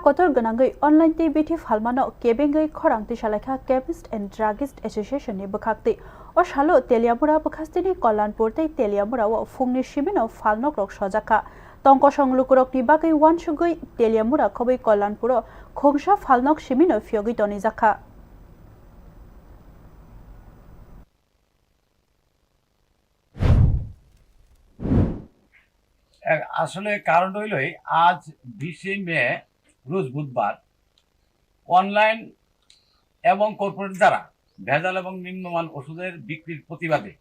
kotor ganangai online ti bithi falmano kebengai khorangti shalakha chemist and druggist association ni bakhakti o shalo teliamura bakhastini kollanpur tei teliamura o fungni shibino falnok rok sojaka tongko songlukurok ni bagai wansugoi teliamura khobai kollanpuro khongsa falnok shibino fiogi toni jakha আসলে কারণ হইল আজ 20 মে রোজ বুধবার online এবং corporate দ্বারা ভেজাল এবং নিম্নমান ওষুধের বিক্রির প্রতিবাদে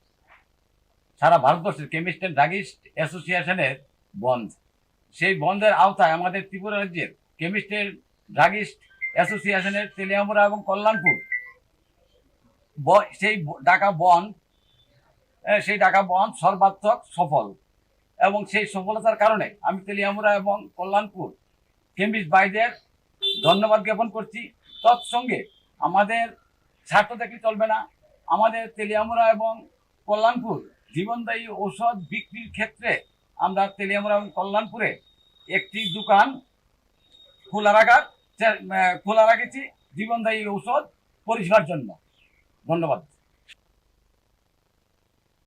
সারা ভারতবর্ষের কেমিস্ট অ্যান্ড ড্রাগিস্ট অ্যাসোসিয়েশনের বন্ধ। সেই বন্ধের আওতায় আমাদের ত্রিপুরা রাজ্যের কেমিস্ট অ্যান্ড ড্রাগিস্ট অ্যাসোসিয়েশনের তেলিয়ামুড়া এবং কল্যাণপুর সেই ডাকা বন্ধ সর্বাত্মক সফল এবং সেই সফলতার কারণে আমি তেলিয়ামুড়া এবং কল্যাণপুর কেমিস্ট ভাইদের ধন্যবাদ জ্ঞাপন করছি। তৎসঙ্গে আমাদের স্বার্থ দেখলে চলবে না, আমাদের তেলিয়ামুড়া এবং কল্যাণপুর জীবনদায়ী ঔষধ বিক্রির ক্ষেত্রে আমরা তেলিয়ামুড়া এবং কল্যাণপুরে একটি দোকান খোলা রাখেছি জীবনদায়ী ঔষধ পরিষেবার জন্য। ধন্যবাদ।